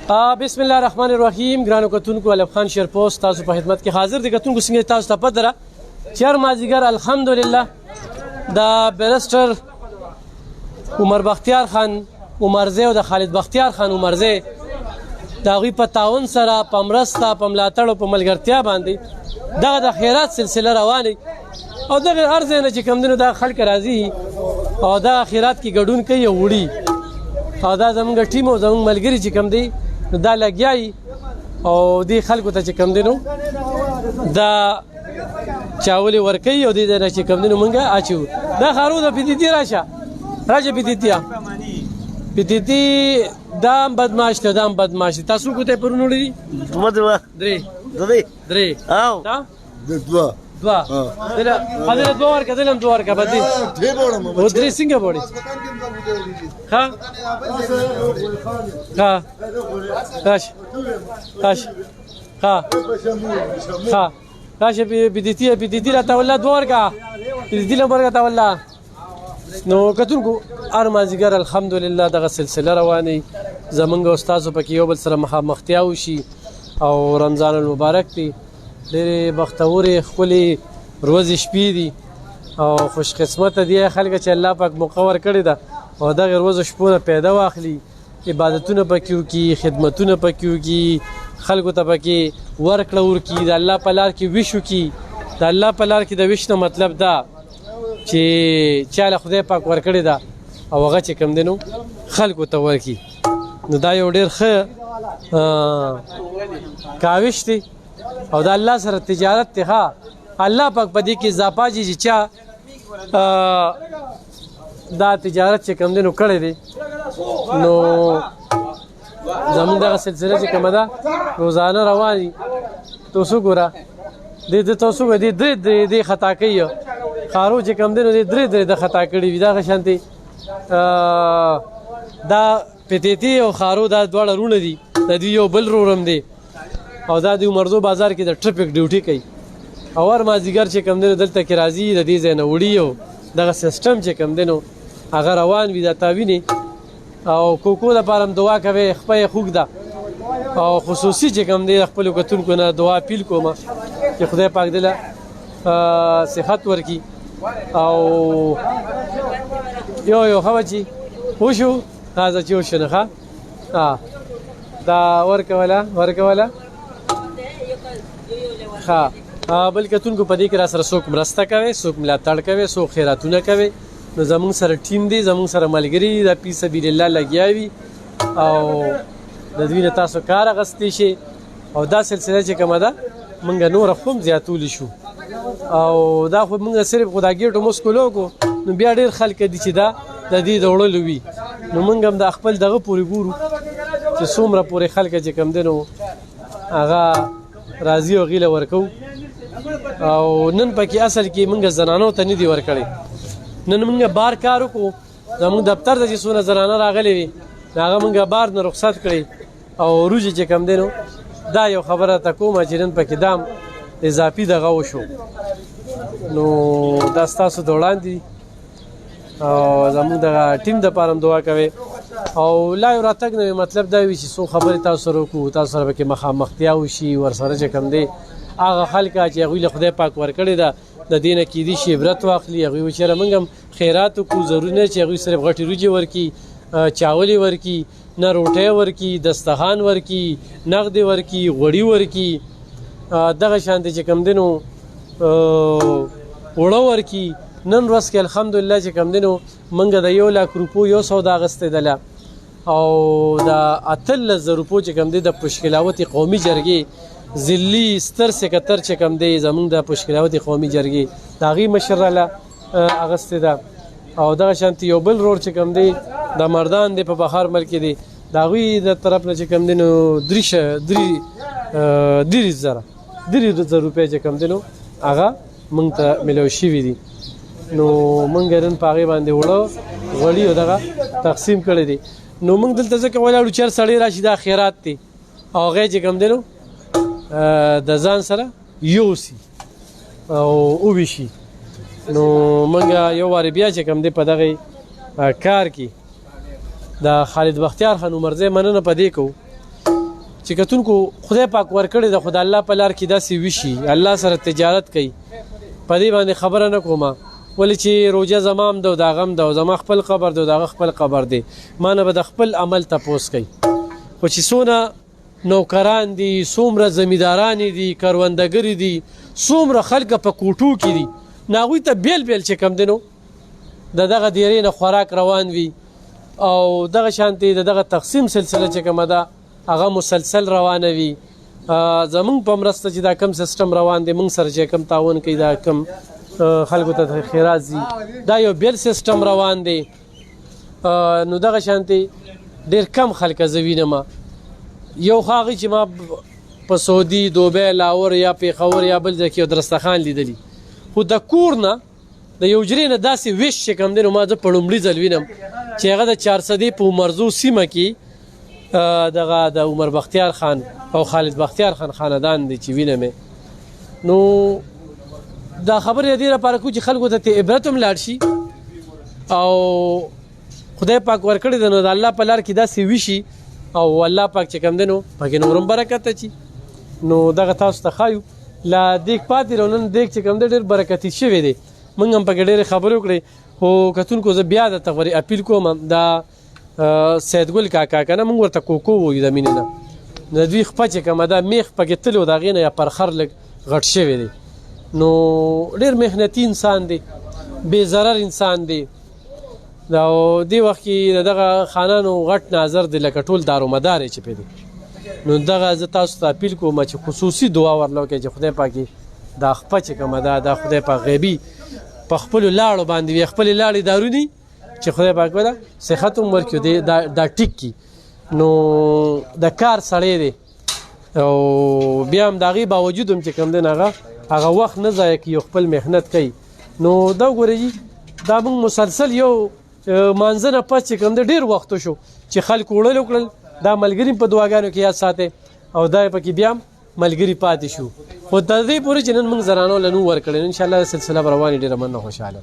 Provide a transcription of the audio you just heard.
بسم الله الرحمن الرحیم. ګرانو کتونکو، الف خان شیرپوست تاسو په خدمت کې حاضر دي. کتونکو څنګه تاسو ته پته ده چې هر مازدیګر الحمدلله د بیرسټر عمر بختیار خان عمرزی او د خالد بختیار خان عمرزی د هغوی په تعاون سره په مرسته په ملاتړ او په ملګرتیا باندې دغه د خیرات سلسله روانه او دغه هر ځای نه چې کوم دی نو دا خلک راځي او دغه خیرات کې ګډون کوي او وړي او دا زمونږ ټیم او زمونږ ملګري چې کوم دی نو دا لګیایي او دې خلکو ته چې کوم دی نو دا چاولې ورکوي او دې ځای نه چې کوم دی نو مونږ اچو. دا خارو د پیدیتي راشه پیدیتیا پیدیتي دا هم بدماش دی دا هم بدماش دی. تاسو کوته پرون وړي درې دوه حضرت دوه ورکه دلم دوه ورکه بدي و درې څنګه بوړي ها راشه پیدیتي راته والله دوه ورکه پیدیتي لم ورکه ته والله. نو کتونکو هر مازدیګر الحمدلله دغه سلسله روانه زمونږ استادو پکې یو بل سره مخامختیا وشي او رمضان المبارک دی. ډېرې بختورې ښکلې ورځې شپې دي او خوش قسمته دي خلک چې الله پاک مقور کړې ده او دغه ورځو شپو نه پیدا واخلي، عبادتونه پکې وکړي، خدمتونه پکې وکړي، خلکو ته پکې ورکړه ورکړي، د الله په لار کې ویش وکړي. د الله په لار کې د ویش نه مطلب دا چې چاله خدای پاک ورکړې ده او هغه چې کوم دی نو خلکو ته ورکړي. نو دا یو ډېر ښه کاوش دی او د الله سره تجارت دی. ها الله پاک په دې کې اضافه چې چا دا تجارت چې کوم دی نو کړی دی نو زموږ دغه سلسله چې کومه ده روزانه رواني. تاسو ګوره دې تاسو دې درې خطا کوي خارو چې کوم دی نو دې درې د خطا کړي وي. دغه شانتې دا پیتیتي او خارو دا دواړه رونه دي، د دوی یو بل رورم دی او دا د عمرزو بازار کې د ټرافیک ډیوټي کوي او هر مازدیګر چې کوم دی دلته کې راځي د دې ځای نه وړي او دغه سیسټم چې کوم دی نو هغه روان وي. دا تا وینې او کوکو لپاره هم دعا کوي، خپه یې خوږ ده او خصوصي چې کوم دی خپلو کتونکو نه دعا اپیل کوم چې خدای پاک دله صحت ورکړي او یو ښه بچي وشو راځه چې وشو نه ښه دا ورکوله ښه. بل کتونکو په دې کې را سره څوک مرسته کوي، څوک ملاتړ کوي، څوک خیراتونه کوي. نو زمونږ سره ټیم دی، زمونږ سره ملګري د فی سبیل الله لګیا وي او د دوی نه تاسو کار اخیستی شي او دا سلسله چې کومه ده موږ نور هم زیاتولی شو او دا خو موږ صرف خو دا ګیټو مسکولو کو نو بیا ډېر خلک دي چې دا د دې د وړلو وي. نو موږ هم د خپل دغه پورې ګورو چې څومره پورې خلک چې کوم دی نو هغه راځي او غیله ورکو. او نن پکې اصل کې موږ زنانو ته نه دي ورکړی، نن موږ بار کار وکړو. زموږ دفتر ته چې څونه زنانه راغلې وي هغه موږ بار نه رخصت کړی او روزي چې کوم دی نو دا یو خبره ته کومه چې نن پکې دام اضافي دغه وشو. نو دا ستاسو د وړاندې او زموږ دغه ټیم دپاره هم دعا کوئ او لایو راتګ نه مطلب دا وي چې څو خبرې تاسو سره وکړو، تاسو سره پکې مخامختیا وشي، ورسره چې کوم دی هغه خلک چې هغوی له خدای پاک ورکړې ده د دې نه کیدی شي عبرت واخلي. هغوی وایي چېرې موږ هم خیرات وکړو، ضروري نه چې هغوی صرف غټې روجې ورکړي، چاولې ورکړي، نه روټۍ ورکړي، دسترخوان ورکړي، نغدې ورکړي، غوړي ورکړي، دغه شانتې چې کوم دی نو اوړه ورکړي. نن ورځ کې الحمدلله چې کوم دی نو موږ د 1,00,000 روپو یو سودا اخیستی دله او د 18,000 روپو چې کوم دی د پشکلاوتې قومي جرګې ضلعي ستر سکتر چې کوم دی زمونږ د پشکلاوتې قومي جرګې د هغې مشر راله اخیستې ده او دغه شانتې یو بل رور چې کوم دی د مردان دی په بخار ملک دی د هغوی د طرف نه چې کوم دی نو 3,000 روپۍ چې کوم دی نو هغه موږ ته میلاو شوي دي. نو موږ نن په هغې باندې وړه غوړي او دغه تقسیم کړی دی. نو موږ دلته ځکه ولاړو چې هر سړی راشي دا خیرات دی او هغه چې کوم دی نو د ځان سره یوسي او وویشي. نو موږ یو وارې بیا چې کوم دی په دغې کار کې د خالد بختیار خان عمرزی مننه په دې کوو چې کتونکو خدای پاک ورکړی د خدای الله په لار کې داسې وشي الله سره تجارت کوي په دې باندې خبره نه کومه ولې چې روجه زما هم ده او د هغه هم ده او زما خپل قبر دی او د هغه خپل قبر دی ما نه به د خپل عمل تپوس کوي خو چې څونه نوکران دي څومره زمینداران دي کروندګري دي څومره خلک په کوټو کې دي نو هغوی ته بیل بیل چې کوم دی نو د دغه دیرې نه خوراک روان وي او دغه شانتې د دغه تقسیم سلسله چې کومه ده هغه مسلسل روانه وي زمونږ په مرسته چې دا کم سیستم روان دی موږ سره چې کم تعاون کوي دا کم خلکو ته خیرات ځي دا یو بیل سیستم روان دی نو دغه شانتې ډېر کم خلک زه وینم یو خو هغې چې ما په سعودي دوبۍ لاهور یا پېښور یا بل ځای کې یو درستخان لیدلي خو د کور نه د یو جرې نه داسې ویش چې کوم دی نو ما زه په لومړي ځل وینم چې هغه د چارسدې په عمرزو سیمه کې دغه د عمر بختیار خان او خالد بختیار خان خاندان دی چې وینم نو دا خبرې دې لپاره کوو چې خلکو ته عبرت هم لاړ شي او خدای پاک ورکړی دی نو د الله په لار کې داسې وشي او الله پاک چې کوم دی نو پکې نورم برکت اچي نو دغه تاسو ته ښایو لا دیګ پاتې رو نن دیګ چې کوم دی ډېر برکتي شوی دی موږ هم پکې ډېرې خبرې وکړې خو کتونکو زه بیا درته غورې اپیل کوم دا سیدګل کاکا که نه موږ ورته کوکو وایو د مینې نه د دوی خپه چې کومه ده میخ پکې تللی و د هغې نه یا پرخر لږ غټ شوی دی نو ډېر محنتي انسان دی بې ضرر انسان دی او دې وخت کې د دغه خانانو غټ نظر دی لکه ټول دارومدار یې چې پې دی نو دغه زه تاسو ته اپیل کوم چې خصوصي دعا ورله وکړئ چې خدای پاک دا خپه چې کومه ده دا خدای پاک غیبي په خپلو لاړو باندې وي خپلې لاړې دارو دي چې خدای پاک به صحت هم ورکړي دا ټیک کي نو د کار سړی دی او بیا هم د هغې باوجود هم چې کوم دی هغه وخت نه ضایع کوي خپل محنت کوي نو دا وګورئ دا موږ مسلسل یو مانځه نه پس چې کوم دی ډېر وخت شو چې خلک وړل وکړل دا ملګري په دعاګانو کې یاد ساتئ او دا یې پکې بیا هم ملګري پاتې شو خو تر دې پورې چې نن موږ زنانو له نو ورکړی انشاءالله سلسله به روانې ډېره مننه خوشحاله